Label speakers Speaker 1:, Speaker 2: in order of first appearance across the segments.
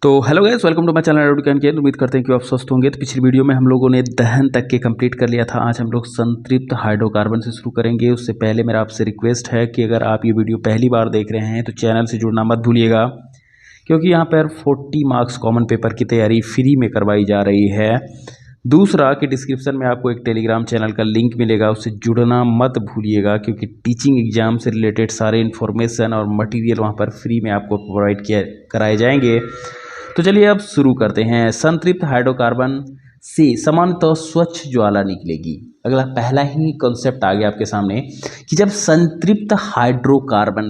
Speaker 1: तो hello guys, welcome to my channel education के। उम्मीद करते हैं कि आप स्वस्थ होंगे। तो पिछली वीडियो में हम लोगों ने दहन तक के कंप्लीट कर लिया था। आज हम लोग संतृप्त हाइड्रोकार्बन से शुरू करेंगे। उससे पहले मेरा आपसे रिक्वेस्ट है कि अगर आप ये वीडियो पहली बार देख रहे हैं तो चैनल से जुड़ना मत भूलिएगा, क्योंकि यहाँ पर 40 मार्क्स कॉमन पेपर की तैयारी फ्री में करवाई जा रही है। दूसरा कि डिस्क्रिप्शन में आपको एक टेलीग्राम चैनल का लिंक मिलेगा, उससे जुड़ना मत भूलिएगा, क्योंकि टीचिंग एग्जाम से रिलेटेड सारे इन्फॉर्मेशन और मटेरियल वहाँ पर फ्री में आपको प्रोवाइड कराए जाएंगे। तो चलिए अब शुरू करते हैं। संतृप्त हाइड्रोकार्बन से सामान्यतः स्वच्छ ज्वाला निकलेगी। अगला पहला ही कॉन्सेप्ट आ गया आपके सामने कि जब संतृप्त हाइड्रोकार्बन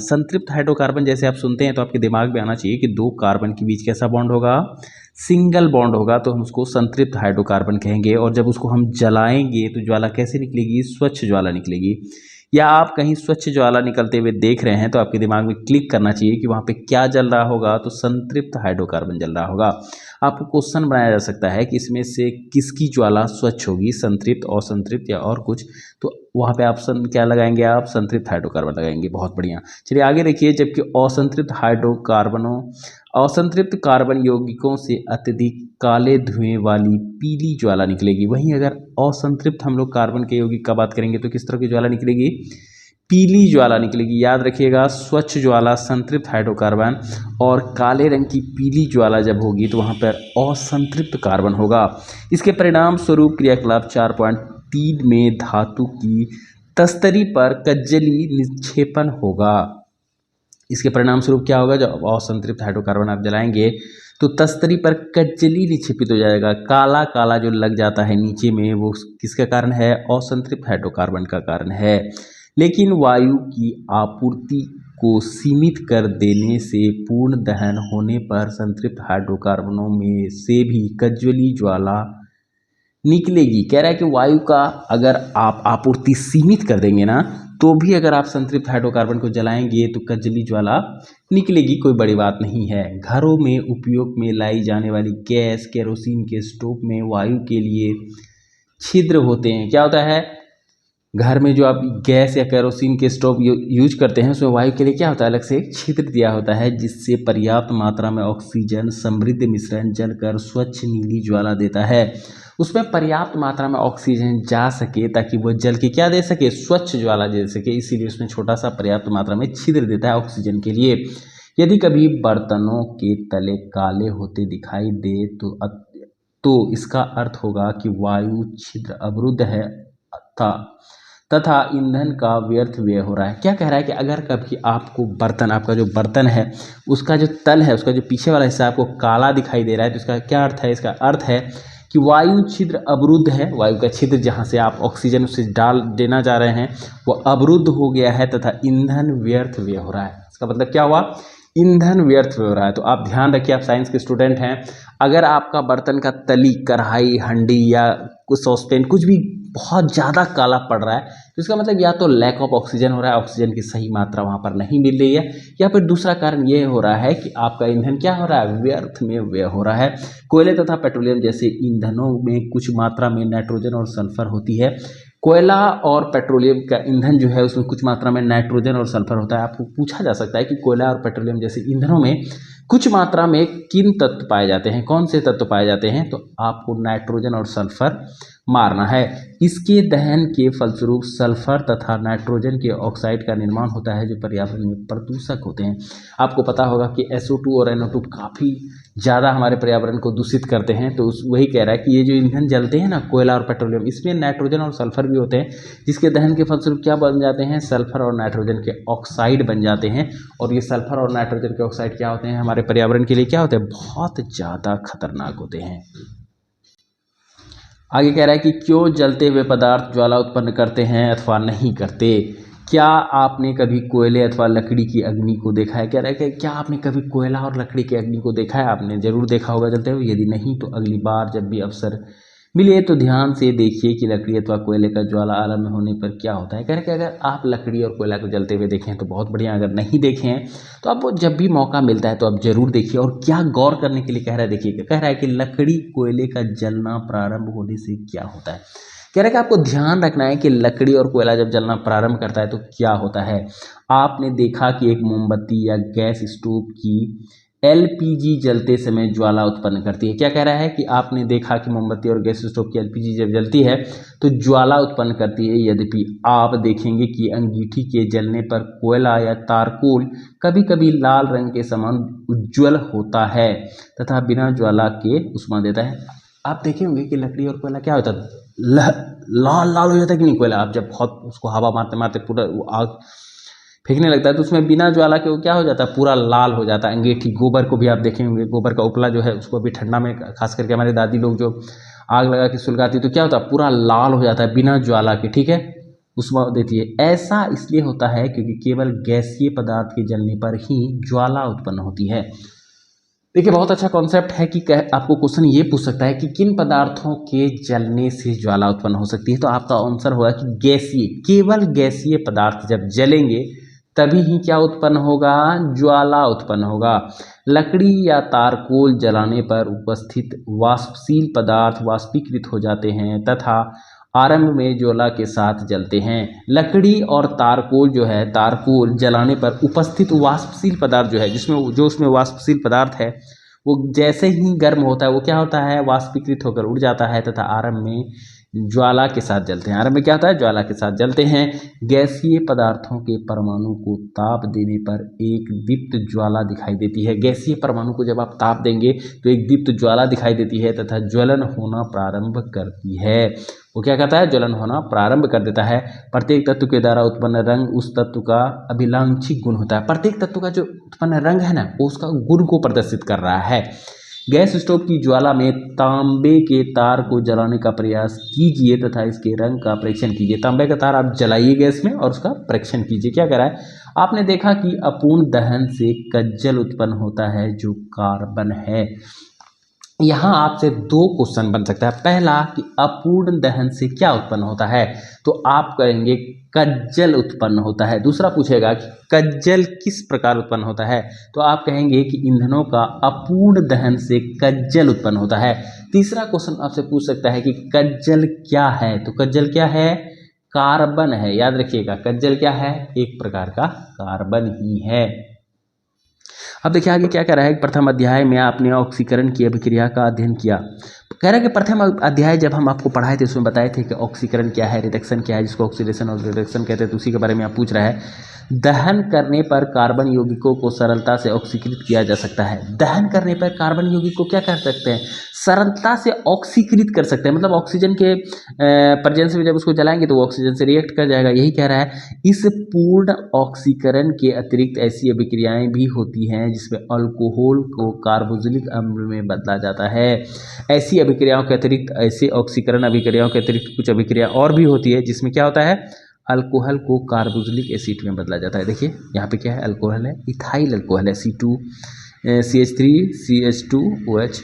Speaker 1: जैसे आप सुनते हैं तो आपके दिमाग में आना चाहिए कि दो कार्बन के बीच कैसा बॉन्ड होगा, सिंगल बॉन्ड होगा, तो हम उसको संतृप्त हाइड्रोकार्बन कहेंगे। और जब उसको हम जलाएंगे तो ज्वाला कैसे निकलेगी, स्वच्छ ज्वाला निकलेगी। या आप कहीं स्वच्छ ज्वाला निकलते हुए देख रहे हैं तो आपके दिमाग में क्लिक करना चाहिए कि वहाँ पे क्या जल रहा होगा, तो संतृप्त हाइड्रोकार्बन जल रहा होगा। आपको क्वेश्चन बनाया जा सकता है कि इसमें से किसकी ज्वाला स्वच्छ होगी, संतृप्त, असंतृप्त या और कुछ। तो वहाँ पे ऑप्शन क्या लगाएंगे आप, संतृप्त हाइड्रोकार्बन लगाएंगे। बहुत बढ़िया। चलिए आगे देखिए। जबकि असंतृप्त कार्बन यौगिकों से अत्यधिक काले धुएं वाली पीली ज्वाला निकलेगी। वहीं अगर असंतृप्त हम लोग कार्बन के यौगिक का बात करेंगे तो किस तरह की ज्वाला निकलेगी, पीली ज्वाला निकलेगी। याद रखिएगा, स्वच्छ ज्वाला संतृप्त हाइड्रोकार्बन और काले रंग की पीली ज्वाला जब होगी तो वहाँ पर असंतृप्त कार्बन होगा। इसके परिणाम स्वरूप क्रियाकलाप 4.3 में धातु की तस्तरी पर कज्जली निक्षेपण होगा। इसके परिणाम स्वरूप क्या होगा, जब असंतृप्त हाइड्रोकार्बन आप जलाएंगे तो तस्तरी पर कज्जली निक्षेपित हो जाएगा। काला काला जो लग जाता है नीचे में, वो किसका कारण है, असंतृप्त हाइड्रोकार्बन का कारण है। लेकिन वायु की आपूर्ति को सीमित कर देने से पूर्ण दहन होने पर संतृप्त हाइड्रोकार्बनों में से भी कज्जली ज्वाला निकलेगी। कह रहा है कि वायु का अगर आप आपूर्ति सीमित कर देंगे ना, तो भी अगर आप संतृप्त हाइड्रोकार्बन को जलाएंगे तो कज्जली ज्वाला निकलेगी, कोई बड़ी बात नहीं है। घरों में उपयोग में लाई जाने वाली गैस, केरोसिन के स्टोव में वायु के लिए छिद्र होते हैं। क्या होता है, घर में जो आप गैस या केरोसिन के स्टोव यूज करते हैं उसमें वायु के लिए क्या होता है, अलग से एक छिद्र दिया होता है, जिससे पर्याप्त मात्रा में ऑक्सीजन समृद्ध मिश्रण जलकर स्वच्छ नीली ज्वाला देता है। उसमें पर्याप्त मात्रा में ऑक्सीजन जा सके ताकि वो जल के क्या दे सके, स्वच्छ ज्वाला दे सके, इसीलिए उसमें छोटा सा पर्याप्त मात्रा में छिद्र देता है ऑक्सीजन के लिए। यदि कभी बर्तनों के तले काले होते दिखाई दे तो इसका अर्थ होगा कि वायु छिद्र अवरुद्ध है तथा ईंधन का व्यर्थ व्यय हो रहा है। क्या कह रहा है कि अगर कभी आपको बर्तन, आपका जो बर्तन है उसका जो तल है, उसका जो पीछे वाला हिस्सा आपको काला दिखाई दे रहा है, तो इसका क्या अर्थ है, इसका अर्थ है कि वायु छिद्र अवरुद्ध है। वायु का छिद्र जहाँ से आप ऑक्सीजन उसे डाल देना जा रहे हैं वो अवरुद्ध हो गया है तथा ईंधन व्यर्थ व्यय हो रहा है। इसका मतलब क्या हुआ, ईंधन व्यर्थ हो रहा है। तो आप ध्यान रखिए, आप साइंस के स्टूडेंट हैं, अगर आपका बर्तन का तली, कढ़ाई, हंडी या कुछ सॉसपेन कुछ भी बहुत ज़्यादा काला पड़ रहा है तो इसका मतलब या तो लैक ऑफ ऑक्सीजन हो रहा है, ऑक्सीजन की सही मात्रा वहाँ पर नहीं मिल रही है, या फिर दूसरा कारण ये हो रहा है कि आपका ईंधन क्या हो रहा है, व्यर्थ में व्यय हो रहा है। कोयले तथा पेट्रोलियम जैसे ईंधनों में कुछ मात्रा में नाइट्रोजन और सल्फर होती है। कोयला और पेट्रोलियम का ईंधन जो है उसमें कुछ मात्रा में नाइट्रोजन और सल्फर होता है। आपको पूछा जा सकता है कि कोयला और पेट्रोलियम जैसे ईंधनों में कुछ मात्रा में किन तत्व पाए जाते हैं, कौन से तत्व पाए जाते हैं, तो आपको नाइट्रोजन और सल्फर मारना है। इसके दहन के फलस्वरूप सल्फर तथा नाइट्रोजन के ऑक्साइड का निर्माण होता है, जो पर्यावरण में प्रदूषक होते हैं। आपको पता होगा कि SO2 और NO2 काफ़ी ज़्यादा हमारे पर्यावरण को दूषित करते हैं। तो वही कह रहा है कि ये जो ईंधन जलते हैं ना, कोयला और पेट्रोलियम, इसमें नाइट्रोजन और सल्फर भी होते हैं, जिसके दहन के फलस्वरूप क्या बन जाते हैं, सल्फर और नाइट्रोजन के ऑक्साइड बन जाते हैं। और ये सल्फर और नाइट्रोजन के ऑक्साइड क्या होते हैं, हमारे पर्यावरण के लिए क्या होते हैं, बहुत ज़्यादा खतरनाक होते हैं। आगे कह रहा है कि क्यों जलते हुए पदार्थ ज्वाला उत्पन्न करते हैं अथवा नहीं करते। क्या आपने कभी कोयले अथवा लकड़ी की अग्नि को देखा है। कह रहा है कि क्या आपने कभी कोयला और लकड़ी की अग्नि को देखा है। आपने जरूर देखा होगा जलते हुए, यदि नहीं तो अगली बार जब भी अवसर मिले तो ध्यान से देखिए कि लकड़ी अथवा कोयले का ज्वाला आलम्ब होने पर क्या होता है। कह रहे कि अगर आप लकड़ी और कोयला को जलते हुए देखें तो बहुत बढ़िया, अगर नहीं देखें हैं तो आप जब भी मौका मिलता है तो आप जरूर देखिए। और क्या गौर करने के लिए कह रहा है, देखिए कह रहा है कि लकड़ी कोयले का जलना प्रारंभ होने से क्या होता है। कह रहा है कि आपको ध्यान रखना है कि लकड़ी और कोयला जब जलना प्रारंभ करता है तो क्या होता है। आपने देखा कि एक मोमबत्ती या गैस स्टोव की एलपीजी जलते समय ज्वाला उत्पन्न करती है। क्या कह रहा है कि आपने देखा कि मोमबत्ती और गैस स्टोव की एलपीजी जब जलती है तो ज्वाला उत्पन्न करती है, यद्यपि आप देखेंगे कि अंगीठी के जलने पर कोयला या तारकोल कभी कभी लाल रंग के समान उज्ज्वल होता है तथा बिना ज्वाला के उष्मा देता है। आप देखे होंगे कि लकड़ी और कोयला क्या होता है, लाल लाल हो जाता है कि नहीं कोयला, आप जब बहुत उसको हवा मारते मारते पूरा आग फेंकने लगता है तो उसमें बिना ज्वाला के वो क्या हो जाता है, पूरा लाल हो जाता है। अंगीठी, गोबर को भी आप देखे होंगे, गोबर का उपला जो है उसको भी ठंडा में खास करके हमारी दादी लोग जो आग लगा के सुलगाती तो क्या होता है, पूरा लाल हो जाता है बिना ज्वाला के, ठीक है, उष्मा देती है। ऐसा इसलिए होता है क्योंकि केवल गैसीय पदार्थ के जलने पर ही ज्वाला उत्पन्न होती है। देखिए बहुत अच्छा कॉन्सेप्ट है कि आपको क्वेश्चन ये पूछ सकता है कि किन पदार्थों के जलने से ज्वाला उत्पन्न हो सकती है, तो आपका आंसर होगा कि गैसीय, केवल गैसीय पदार्थ जब जलेंगे तभी ही क्या उत्पन्न होगा, ज्वाला उत्पन्न होगा। लकड़ी या तारकोल जलाने पर उपस्थित वाष्पशील पदार्थ वाष्पीकृत हो जाते हैं तथा आरंभ में ज्वाला के साथ जलते हैं। लकड़ी और तारकोल जो है, तारकोल जलाने पर उपस्थित वाष्पशील पदार्थ जो है, उसमें वाष्पशील पदार्थ है, वो जैसे ही गर्म होता है वो क्या होता है, वाष्पीकृत होकर उड़ जाता है तथा आरंभ में ज्वाला के साथ जलते हैं। आरंभ में क्या होता है, ज्वाला के साथ जलते हैं। गैसीय पदार्थों के परमाणु को ताप देने पर एक दीप्त ज्वाला दिखाई देती है। गैसीय परमाणु को जब आप ताप देंगे तो एक दीप्त ज्वाला दिखाई देती है तथा ज्वलन होना प्रारंभ करती है। वो क्या कहता है, ज्वलन होना प्रारंभ कर देता है। प्रत्येक तत्व के द्वारा उत्पन्न रंग उस तत्व का अभिलाक्षिक गुण होता है। प्रत्येक तत्व का जो उत्पन्न रंग है ना, वो उसका गुण को प्रदर्शित कर रहा है। गैस स्टोव की ज्वाला में तांबे के तार को जलाने का प्रयास कीजिए तथा इसके रंग का परीक्षण कीजिए। तांबे का तार आप जलाइए गैस में और उसका परीक्षण कीजिए। क्या कह रहा है, आपने देखा कि अपूर्ण दहन से कज्जल उत्पन्न होता है जो कार्बन है। यहाँ आपसे दो क्वेश्चन बन सकता है। पहला कि अपूर्ण दहन से क्या उत्पन्न होता है, तो आप कहेंगे कज्जल उत्पन्न होता है। दूसरा पूछेगा कि कज्जल किस प्रकार उत्पन्न होता है, तो आप कहेंगे कि ईंधनों का अपूर्ण दहन से कज्जल उत्पन्न होता है। तीसरा क्वेश्चन आपसे पूछ सकता है कि कज्जल क्या है, तो कज्जल क्या है, कार्बन है। याद रखिएगा कज्जल क्या है, एक प्रकार का कार्बन ही है। अब देखिए आगे क्या कह रहा है, प्रथम अध्याय में आपने ऑक्सीकरण की अभिक्रिया का अध्ययन किया। कह रहा है कि प्रथम अध्याय जब हम आपको पढ़ाए थे उसमें बताए थे कि ऑक्सीकरण क्या है, रिडक्शन क्या है, जिसको ऑक्सीडेशन और रिडक्शन कहते हैं, तो उसी के बारे में आप पूछ रहा है। दहन करने पर कार्बन यौगिकों को सरलता से ऑक्सीकृत किया जा सकता है। दहन करने पर कार्बन यौगिक को क्या कर सकते हैं, सरलता से ऑक्सीकृत कर सकते हैं, मतलब ऑक्सीजन के प्रेजेंस में जब उसको जलाएंगे तो वो ऑक्सीजन से रिएक्ट कर जाएगा, यही कह रहा है। इस पूर्ण ऑक्सीकरण के अतिरिक्त ऐसी अभिक्रियाएं भी होती हैं जिसमें अल्कोहल को कार्बोक्सिलिक अम्ल में बदला जाता है। ऐसी अभिक्रियाओं के अतिरिक्त, ऐसे ऑक्सीकरण अभिक्रियाओं के अतिरिक्त कुछ अभिक्रिया और भी होती है जिसमें क्या होता है, अल्कोहल को कार्बोक्सिलिक एसिड में बदला जाता है। देखिए यहाँ पे क्या है, अल्कोहल है, इथाइल अल्कोहल है, C2CH2OH,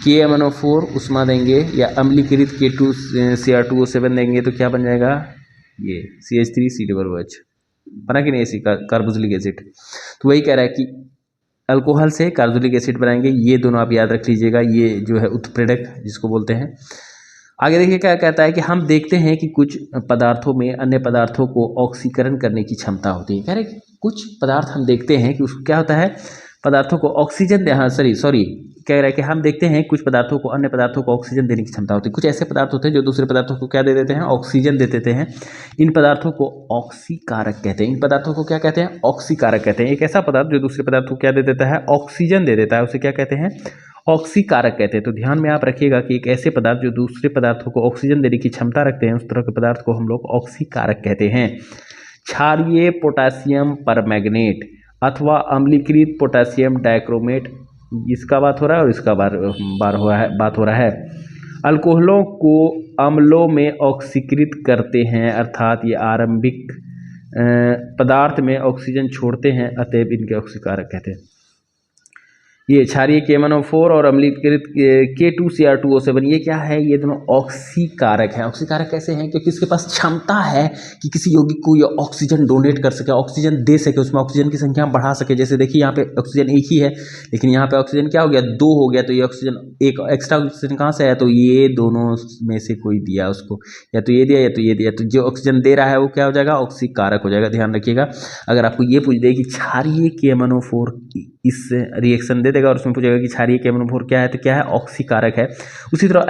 Speaker 1: KMnO4 उष्मा देंगे या अम्लीकृत K2Cr2O7 देंगे तो क्या बन जाएगा, ये CH3COOH बना कि नहीं, ऐसी कार्बोक्सिलिक एसिड। तो वही कह रहा है कि अल्कोहल से कार्बोक्सिलिक एसिड बनाएंगे, ये दोनों आप याद रख लीजिएगा, ये जो है उत्प्रेरक जिसको बोलते हैं। आगे देखिए क्या कहता है कि हम देखते हैं कि कुछ पदार्थों में अन्य पदार्थों को ऑक्सीकरण करने की क्षमता होती है। कह रहे कि कुछ पदार्थ हम देखते हैं कि उसको क्या होता है, पदार्थों को ऑक्सीजन कह रहा है कि हम देखते हैं कुछ पदार्थों को अन्य पदार्थों को ऑक्सीजन देने की क्षमता होती है। कुछ ऐसे पदार्थ होते हैं जो दूसरे पदार्थों को क्या दे देते हैं, ऑक्सीजन दे देते हैं। इन पदार्थों को ऑक्सीकारक कहते हैं। इन पदार्थों को क्या कहते हैं, ऑक्सीकारक कहते हैं। एक ऐसा पदार्थ जो दूसरे पदार्थ को क्या दे देता है, ऑक्सीजन दे देता है, उसे क्या कहते हैं, ऑक्सीकारक कहते हैं। तो ध्यान में आप रखिएगा कि एक ऐसे पदार्थ जो दूसरे पदार्थों को ऑक्सीजन देने की क्षमता रखते हैं, उस तरह के पदार्थ को हम लोग ऑक्सीकारक कहते हैं। क्षारीय पोटेशियम परमैंगनेट अथवा अम्लीकृत पोटेशियम डाइक्रोमेट, इसका बात हो रहा है और इसका बात हो रहा है। अल्कोहलों को अम्लों में ऑक्सीकृत करते हैं, अर्थात ये आरंभिक पदार्थ में ऑक्सीजन छोड़ते हैं, अतएव इनके ऑक्सीकारक कहते हैं। ये क्षारीय KMnO4 और अम्लीकृत K2Cr2O7, ये क्या है, ये दोनों ऑक्सीकारक है। ऑक्सीकारक कैसे हैं, क्योंकि इसके पास क्षमता है कि किसी यौगिक को ये ऑक्सीजन डोनेट कर सके, ऑक्सीजन दे सके, उसमें ऑक्सीजन की संख्या बढ़ा सके। जैसे देखिए यहाँ पे ऑक्सीजन एक ही है, लेकिन यहाँ पे ऑक्सीजन क्या हो गया, 2 हो गया, तो ये ऑक्सीजन एक एक्स्ट्रा ऑक्सीजन कहाँ से आया, तो ये दोनों में से कोई दिया उसको, या तो ये दिया या तो ये दिया, तो जो ऑक्सीजन दे रहा है वो क्या हो जाएगा, ऑक्सीकारक हो जाएगा। ध्यान रखिएगा, अगर आपको ये पूछ दे कि क्षारीय KMnO4 इस रिएक्शन दे देगा और उसमें पूछेगा कि क्षारीय KMnO4 क्या है, तो क्या है, ऑक्सीकारक है। उसी तरह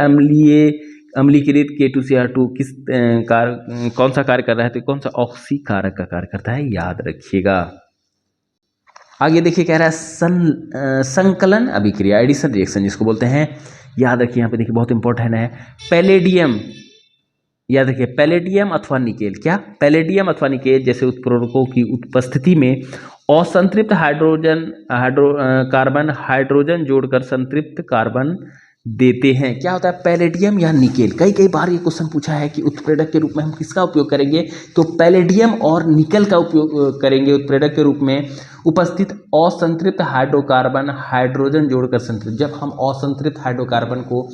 Speaker 1: अम्लीकृत K2Cr2 कौन सा कार्य कर रहा है, तो कौन सा, ऑक्सीकारक का कार्य करता है, याद रखिएगा। आगे देखिए, कह रहा है संकलन अभिक्रिया, एडिशन रिएक्शन जिसको बोलते हैं, याद रखिए यहाँ पे देखिए बहुत इंपॉर्टेंट है, पैलेडियम, याद रखिए पैलेडियम अथवा निकेल, क्या, पैलेडियम अथवा निकेल जैसे उत्प्रेरकों की उपस्थिति में असंतृप्त कार्बन हाइड्रोजन जोड़कर संतृप्त कार्बन देते हैं। क्या होता है, पैलेडियम या निकेल। कई बार ये क्वेश्चन पूछा है कि उत्प्रेरक के रूप में हम किसका उपयोग करेंगे, तो पैलेडियम और निकेल का उपयोग करेंगे उत्प्रेरक के रूप में। उपस्थित असंतृप्त हाइड्रोकार्बन हाइड्रोजन जोड़कर संतृप्त, जब हम असंतृप्त हाइड्रोकार्बन को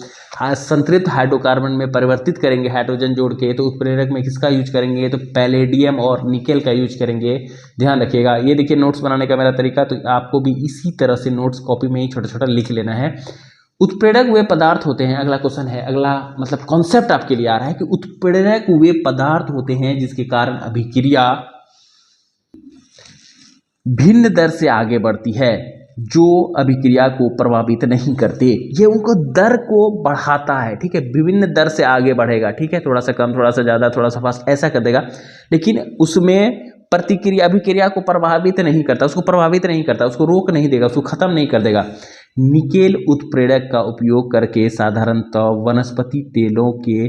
Speaker 1: संतृप्त हाइड्रोकार्बन में परिवर्तित करेंगे हाइड्रोजन जोड़ के, तो उत्प्रेरक में किसका यूज करेंगे, तो पैलेडियम और निकेल का यूज करेंगे। ध्यान रखिएगा, ये देखिए नोट्स बनाने का मेरा तरीका, तो आपको भी इसी तरह से नोट्स कॉपी में ही छोटा छोटा लिख लेना है। उत्प्रेरक वे पदार्थ होते हैं, अगला क्वेश्चन है, अगला मतलब कॉन्सेप्ट आपके लिए आ रहा है कि उत्प्रेरक वे पदार्थ होते हैं जिसके कारण अभिक्रिया भिन्न दर से आगे बढ़ती है, जो अभिक्रिया को प्रभावित नहीं करते। ये उनको दर को बढ़ाता है, ठीक है, विभिन्न दर से आगे बढ़ेगा, ठीक है, थोड़ा सा कम, थोड़ा सा ज़्यादा, थोड़ा सा फास्ट, ऐसा कर देगा, लेकिन उसमें प्रतिक्रिया अभिक्रिया को प्रभावित नहीं करता, उसको प्रभावित नहीं करता, उसको रोक नहीं देगा, उसको खत्म नहीं कर देगा। निकेल उत्प्रेरक का उपयोग करके साधारणतः वनस्पति तेलों के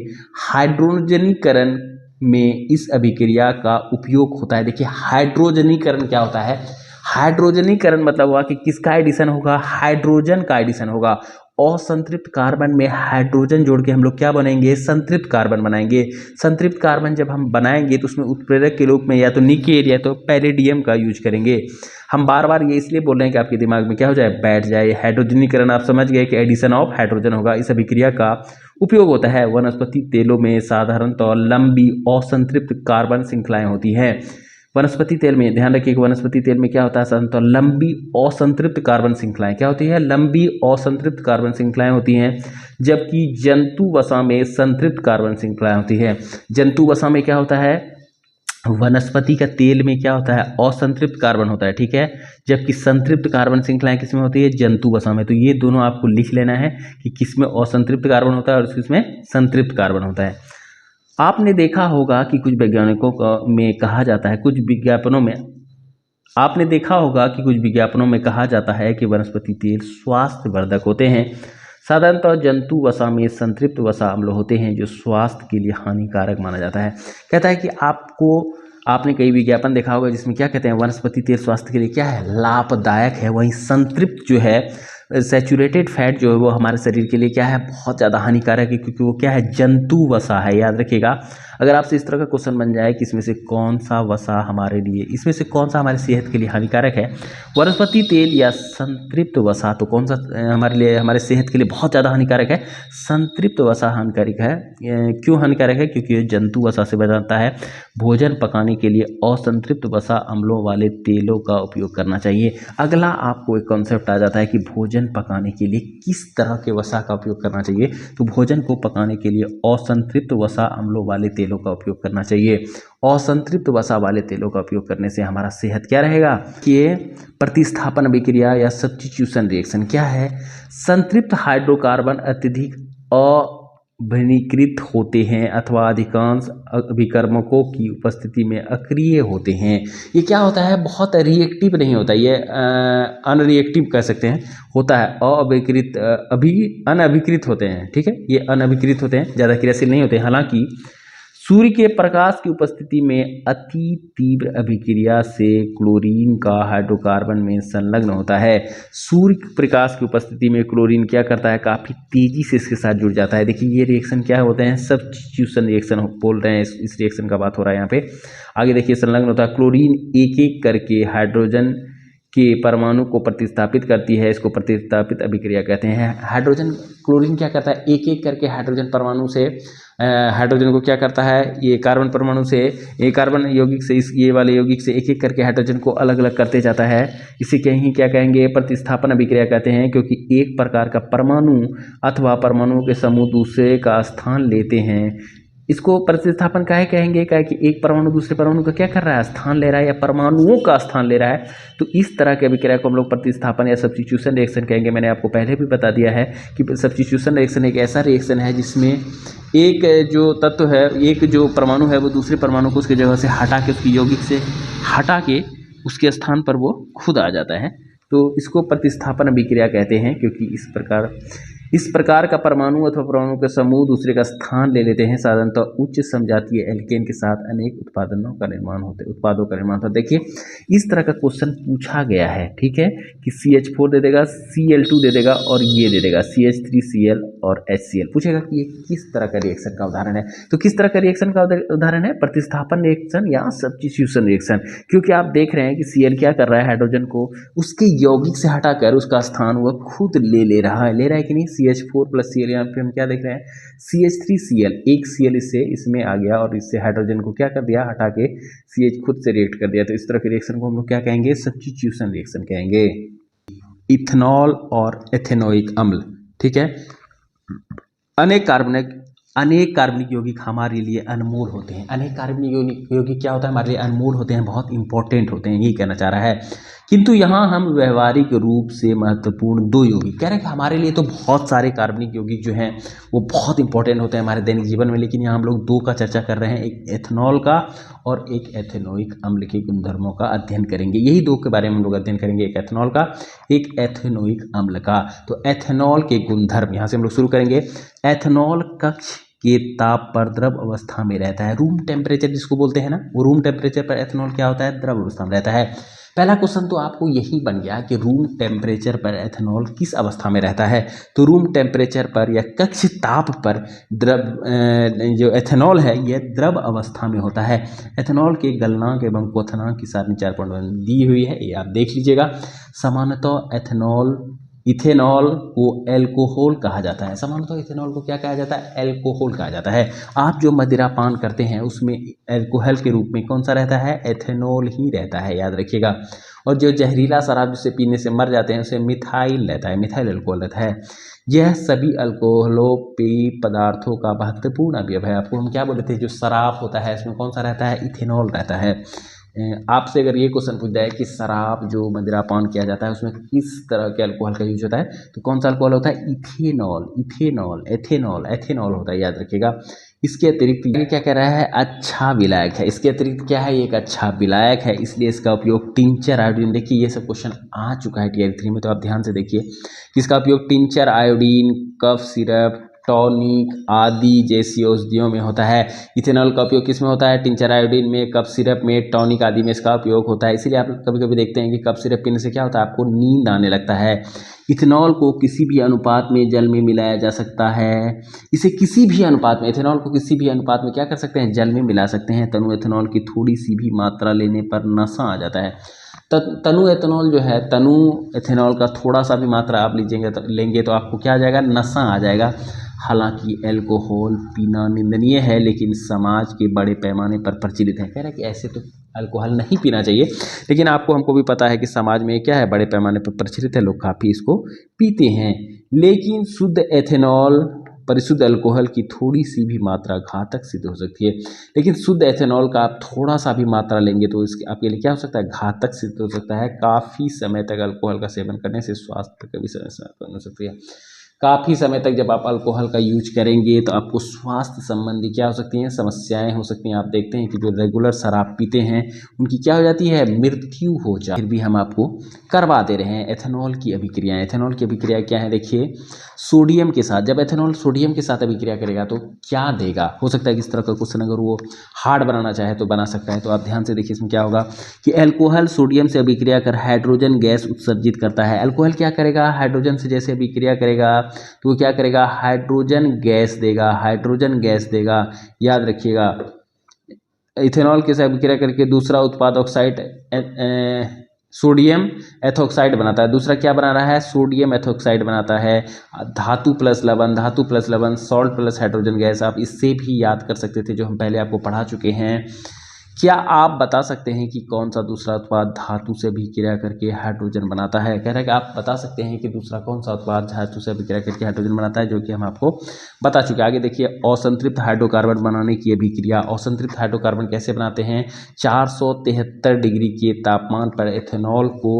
Speaker 1: हाइड्रोजनीकरण में इस अभिक्रिया का उपयोग होता है। देखिए हाइड्रोजनीकरण क्या होता है, हाइड्रोजनीकरण मतलब हुआ कि किसका एडिशन होगा, हाइड्रोजन का एडिशन होगा। असंतृप्त कार्बन में हाइड्रोजन जोड़ के हम लोग क्या बनेंगे, संतृप्त कार्बन बनाएंगे। संतृप्त कार्बन जब हम बनाएंगे तो उसमें उत्प्रेरक के रूप में या तो निकेल या तो पैलेडियम का यूज करेंगे। हम बार बार ये इसलिए बोल रहे हैं कि आपके दिमाग में क्या हो जाए, बैठ जाए। हाइड्रोजनीकरण आप समझ गए कि एडिशन ऑफ हाइड्रोजन होगा। इस अभिक्रिया का उपयोग होता है वनस्पति तेलों में साधारणतः लंबी असंतृप्त कार्बन श्रृंखलाएं होती हैं। वनस्पति तेल में ध्यान रखिए कि वनस्पति तेल में क्या होता है, साधारणतः लंबी असंतृप्त कार्बन श्रृंखलाएं क्या होती है, लंबी असंतृप्त कार्बन श्रृंखलाएं होती हैं, जबकि जंतु वसा में संतृप्त कार्बन श्रृंखलाएं होती है। जंतु वसा में क्या होता है, वनस्पति का तेल में क्या होता है, असंतृप्त कार्बन होता है, ठीक है, जबकि संतृप्त कार्बन श्रृंखलाएं किसमें होती है, जंतु वसा में। तो ये दोनों आपको लिख लेना है कि किसमें असंतृप्त कार्बन होता है और किसमें संतृप्त कार्बन होता है। आपने देखा होगा कि कुछ वैज्ञानिकों में कहा जाता है, कुछ विज्ञापनों में आपने देखा होगा कि कुछ विज्ञापनों में कहा जाता है कि वनस्पति तेल स्वास्थ्यवर्धक होते हैं। साधारणतः जंतु वसा में संतृप्त वसा अम्ल होते हैं जो स्वास्थ्य के लिए हानिकारक माना जाता है। कहता है कि आपने कई विज्ञापन देखा होगा जिसमें क्या कहते हैं, वनस्पति तेल स्वास्थ्य के लिए क्या है, लाभदायक है। वहीं संतृप्त जो है, सैचुरेटेड फैट जो है वो हमारे शरीर के लिए क्या है, बहुत ज़्यादा हानिकारक है, क्योंकि वो क्या है, जंतु वसा है। याद रखिएगा, अगर आपसे इस तरह का क्वेश्चन बन जाए कि इसमें से कौन सा वसा हमारे लिए, इसमें से कौन सा हमारी सेहत के लिए हानिकारक है, वनस्पति तेल या संतृप्त वसा, तो कौन सा हमारे लिए, हमारे सेहत के लिए बहुत ज़्यादा हानिकारक है, संतृप्त वसा हानिकारक है। क्यों हानिकारक है, क्योंकि ये जंतु वसा से बनाता है। भोजन पकाने के लिए असंतृप्त वसा अम्लों वाले तेलों का उपयोग करना चाहिए। अगला आपको एक कॉन्सेप्ट आ जाता है कि भोजन पकाने के लिए किस तरह के वसा का उपयोग करना चाहिए। तो भोजन को पकाने के लिए असंतृप्त वसा अम्लों वाले तेलों का उपयोग करना चाहिए। असंतृप्त वसा वाले तेलों का उपयोग करने से हमारा सेहत क्या रहेगा, कि प्रतिस्थापन अभिक्रिया या सब्स्टिट्यूशन रिएक्शन क्या है, संतृप्त हाइड्रोकार्बन अत्यधिक अभिनीकृत होते हैं अथवा अधिकांश अभिकर्मकों की उपस्थिति में अक्रिय होते हैं। ये क्या होता है, बहुत रिएक्टिव नहीं होता, ये अनरिएक्टिव कह सकते हैं, होता है अनअभिकृत होते हैं, ठीक है, ये अनअभिकृत होते हैं, ज़्यादा क्रियाशील नहीं होते। हालांकि सूर्य के प्रकाश की उपस्थिति में अति तीव्र अभिक्रिया से क्लोरीन का हाइड्रोकार्बन में संलग्न होता है। सूर्य प्रकाश की उपस्थिति में क्लोरीन क्या करता है, काफ़ी तेजी से इसके साथ जुड़ जाता है। देखिए ये रिएक्शन क्या होते हैं, सब्स्टिट्यूशन रिएक्शन बोल रहे हैं, इस रिएक्शन का बात हो रहा है यहाँ पे। आगे देखिए, संलग्न होता है क्लोरीन एक एक करके हाइड्रोजन के परमाणु को प्रतिस्थापित करती है, इसको प्रतिस्थापित अभिक्रिया कहते हैं। हाइड्रोजन क्लोरीन क्या करता है, एक एक करके हाइड्रोजन परमाणु से हाइड्रोजन को क्या करता है, ये कार्बन परमाणु से, ये कार्बन यौगिक से, इस ये वाले यौगिक से एक एक करके हाइड्रोजन को अलग अलग करते जाता है। इसे कहीं क्या कहेंगे, प्रतिस्थापन अभिक्रिया कहते हैं, क्योंकि एक प्रकार का परमाणु अथवा परमाणुओं के समूह दूसरे का स्थान लेते हैं। इसको प्रतिस्थापन काहे कहेंगे, क्या कि एक परमाणु दूसरे परमाणु का क्या कर रहा है, स्थान ले रहा है, या परमाणुओं का स्थान ले रहा है। तो इस तरह के अभिक्रिया को हम लोग प्रतिस्थापन या सब्स्टिट्यूशन रिएक्शन कहेंगे। मैंने आपको पहले भी बता दिया है कि सब्स्टिट्यूशन रिएक्शन एक ऐसा रिएक्शन है जिसमें एक जो तत्व है, एक जो परमाणु है, वो दूसरे परमाणु को उसकी जगह से हटा के, उसकी यौगिक से हटा के उसके स्थान पर वो खुद आ जाता है। तो इसको प्रतिस्थापन अभिक्रिया कहते हैं, क्योंकि इस प्रकार का परमाणु अथवा परमाणु के समूह दूसरे का स्थान ले लेते हैं। साधारणतः उच्च समजातीय एल्केन के साथ अनेक उत्पादों का निर्माण होता है। देखिए इस तरह का क्वेश्चन पूछा गया है, ठीक है, कि CH4 दे देगा, Cl2 दे देगा और ये दे देगा CH3Cl और HCl। पूछेगा कि ये किस तरह का रिएक्शन का उदाहरण है। तो किस तरह का रिएक्शन का उदाहरण है, प्रतिस्थापन रिएक्शन या सब्स्टिट्यूशन रिएक्शन। क्योंकि आप देख रहे हैं कि Cl क्या कर रहा है, हाइड्रोजन को उसके यौगिक से हटाकर उसका स्थान वह खुद ले रहा है कि नहीं। CH4 + Cl, यहाँ पे हम क्या देख रहे हैं, CH3Cl, एक Cl इसमें आ गया और इससे हाइड्रोजन को क्या कर दिया, हटा के CH खुद से रिएक्ट कर दिया। तो इस तरह के रिएक्शन को हम लोग क्या कहेंगे, सब्स्टिट्यूशन रिएक्शन कहेंगे। इथेनॉल और एथेनोइक अम्ल, ठीक है, अनेक कार्बनिक यौगिक हमारे लिए अनमोल होते हैं। अनेक कार्बनिक यौगिक क्या होता है, हमारे लिए अनमोल होते हैं, बहुत इंपॉर्टेंट होते हैं, यही कहना चाह रहा है। किंतु यहाँ हम व्यवहारिक रूप से महत्वपूर्ण 2 यौगिक कह रहे हैं कि हमारे लिए तो बहुत सारे कार्बनिक यौगिक जो हैं वो बहुत इंपॉर्टेंट होते हैं हमारे दैनिक जीवन में, लेकिन यहाँ हम लोग 2 का चर्चा कर रहे हैं, एक एथेनॉल का और एक एथेनोइक अम्ल के गुणधर्मों का अध्ययन करेंगे। यही 2 के बारे में हम लोग अध्ययन करेंगे, एक एथेनॉल का, एक एथेनोइक अम्ल का। तो एथेनॉल के गुणधर्म यहाँ से हम लोग शुरू करेंगे। एथेनॉल कक्ष के ताप पर द्रव अवस्था में रहता है, रूम टेम्परेचर जिसको बोलते हैं ना, वो रूम टेम्परेचर पर एथेनॉल क्या होता है, द्रव अवस्था में रहता है। पहला क्वेश्चन तो आपको यही बन गया कि रूम टेम्परेचर पर एथेनॉल किस अवस्था में रहता है। तो रूम टेम्परेचर पर या कक्ष ताप पर जो एथेनॉल है यह द्रव अवस्था में होता है। एथेनॉल के गलनांक एवं क्वथनांक की सारणी 4.1 दी हुई है, ये आप देख लीजिएगा। सामान्यतः इथेनॉल को एल्कोहल कहा जाता है। सामान्यतः इथेनॉल को क्या कहा जाता है, एल्कोहल कहा जाता है। आप जो मदिरा पान करते हैं उसमें एल्कोहल के रूप में कौन सा रहता है, एथेनॉल ही रहता है, याद रखिएगा। और जो जहरीला शराब जिसे पीने से मर जाते हैं उसे मिथाइल रहता है, मिथाइल अल्कोहल रहता है। यह सभी अल्कोहलों पेय पदार्थों का महत्वपूर्ण अवयव है। आपको हम क्या बोले थे, जो शराब होता है इसमें कौन सा रहता है, इथेनॉल रहता है। आपसे अगर ये क्वेश्चन पूछ जाए कि शराब जो मदिरा पान किया जाता है उसमें किस तरह के अल्कोहल का यूज होता है, तो कौन सा अल्कोहल होता है, एथेनॉल होता है, याद रखिएगा। इसके अतिरिक्त ये क्या कह रहा है, अच्छा विलायक है। इसके अतिरिक्त क्या है, एक अच्छा विलायक है, इसलिए इसका उपयोग टिंचर आयोडीन, देखिए ये सब क्वेश्चन आ चुका है टियर 3 में, तो आप ध्यान से देखिए किसका उपयोग tincture iodine, cough syrup, tonic आदि जैसी औषधियों में होता है। इथेनॉल का उपयोग किस में होता है, टिंचर आयोडीन में, कफ सिरप में, टॉनिक आदि में इसका उपयोग होता है। इसीलिए आप कभी कभी देखते हैं कि कफ सिरप पीने से क्या होता है, आपको नींद आने लगता है। इथेनॉल को किसी भी अनुपात में जल में मिलाया जा सकता है। इसे किसी भी अनुपात में, इथेनॉल को किसी भी अनुपात में क्या कर सकते हैं, जल में मिला सकते हैं। तनु एथेनॉल की थोड़ी सी भी मात्रा लेने पर नशा आ जाता है। तनु एथेनॉल जो है, तनु एथेनॉल का थोड़ा सा भी मात्रा आप लेंगे तो आपको क्या आ जाएगा, नशा आ जाएगा। हालांकि अल्कोहल पीना निंदनीय है, लेकिन समाज के बड़े पैमाने पर प्रचलित है। कह रहे हैं कि ऐसे तो अल्कोहल नहीं पीना चाहिए, लेकिन हमको भी पता है कि समाज में क्या है, बड़े पैमाने पर प्रचलित है, लोग काफ़ी इसको पीते हैं। लेकिन शुद्ध एथेनॉल परिशुद्ध अल्कोहल की थोड़ी सी भी मात्रा घातक सिद्ध हो सकती है। लेकिन शुद्ध एथेनॉल का आप थोड़ा सा भी मात्रा लेंगे तो इसके आपके लिए क्या हो सकता है, घातक सिद्ध हो सकता है। काफ़ी समय तक अल्कोहल का सेवन करने से स्वास्थ्य का भी समस्या उत्पन्न हो सकती है। काफ़ी समय तक जब आप अल्कोहल का यूज करेंगे तो आपको स्वास्थ्य संबंधी क्या हो सकती हैं, समस्याएं हो सकती हैं। आप देखते हैं कि जो रेगुलर शराब पीते हैं उनकी क्या हो जाती है, मृत्यु हो जाती है। फिर भी हम आपको करवा दे रहे हैं एथेनॉल की अभिक्रियाएं। एथेनॉल की अभिक्रिया क्या है, देखिए सोडियम के साथ, जब एथेनॉल सोडियम के साथ अभिक्रिया करेगा तो क्या देगा। हो सकता है कि इस तरह का क्वेश्चन अगर वो हार्ड बनाना चाहे तो बना सकता है। तो आप ध्यान से देखिए इसमें क्या होगा कि अल्कोहल सोडियम से अभिक्रिया कर हाइड्रोजन गैस उत्सर्जित करता है। अल्कोहल क्या करेगा, हाइड्रोजन से जैसे अभिक्रिया करेगा तो वो क्या करेगा, हाइड्रोजन गैस देगा, हाइड्रोजन गैस देगा, याद रखिएगा। इथेनॉल के साथ अभिक्रिया करके दूसरा उत्पाद ऑक्साइड सोडियम एथोक्साइड बनाता है। दूसरा क्या बना रहा है, सोडियम एथोक्साइड बनाता है। धातु प्लस लवण, धातु प्लस लवण, सॉल्ट प्लस हाइड्रोजन गैस, आप इससे भी याद कर सकते थे जो हम पहले आपको पढ़ा चुके हैं। क्या आप बता सकते हैं कि कौन सा दूसरा उत्पाद धातु से अभिक्रिया करके हाइड्रोजन बनाता है? कह रहा है कि आप बता सकते हैं कि दूसरा कौन सा उत्पाद धातु से अभिक्रिया करके हाइड्रोजन बनाता है, जो कि हम आपको बता चुके हैं। आगे देखिए, असंतृप्त हाइड्रोकार्बन बनाने की अभिक्रिया। असंतृप्त हाइड्रोकार्बन कैसे बनाते हैं? 473 डिग्री के तापमान पर एथेनॉल को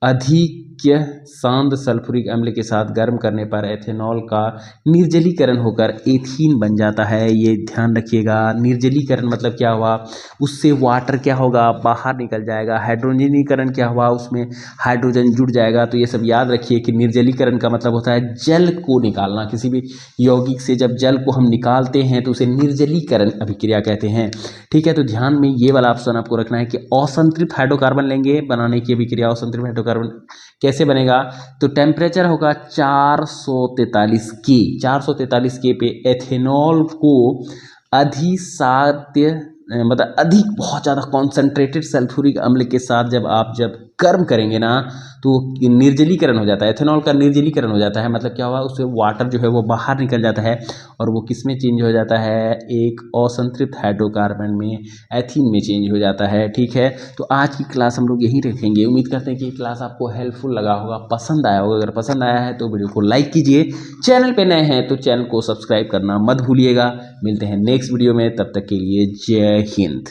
Speaker 1: अधिक शांत सल्फ्यूरिक अम्ल के साथ गर्म करने पर एथेनॉल का निर्जलीकरण होकर एथीन बन जाता है। ये ध्यान रखिएगा, निर्जलीकरण मतलब क्या हुआ, उससे वाटर क्या होगा, बाहर निकल जाएगा। हाइड्रोजनीकरण क्या हुआ, उसमें हाइड्रोजन जुड़ जाएगा। तो ये सब याद रखिए कि निर्जलीकरण का मतलब होता है जल को निकालना। किसी भी यौगिक से जब जल को हम निकालते हैं तो उसे निर्जलीकरण अभिक्रिया कहते हैं। ठीक है, तो ध्यान में ये वाला ऑप्शन आपको रखना है कि असंतृप्त हाइड्रोकार्बन लेंगे बनाने की अभिक्रिया। असंतृप्त हाइड्रोकार्बन कैसे बनेगा? तो टेम्परेचर होगा 443 के, 443 के पे एथेनॉल को अधिसाद्य मतलब अधिक बहुत ज़्यादा कॉन्सेंट्रेटेड सल्फ्यूरिक अम्ल के साथ जब गर्म करेंगे ना तो निर्जलीकरण हो जाता है। एथेनॉल का निर्जलीकरण हो जाता है, मतलब क्या हुआ, उससे वाटर जो है वो बाहर निकल जाता है और वो किस में चेंज हो जाता है, एक असंतृप्त हाइड्रोकार्बन में, एथीन में चेंज हो जाता है। ठीक है, तो आज की क्लास हम लोग यहीं रखेंगे। उम्मीद करते हैं कि क्लास आपको हेल्पफुल लगा होगा, पसंद आया होगा। अगर पसंद आया है तो वीडियो को लाइक कीजिए, चैनल पे नए हैं तो चैनल को सब्सक्राइब करना मत भूलिएगा। मिलते हैं नेक्स्ट वीडियो में, तब तक के लिए जय हिंद।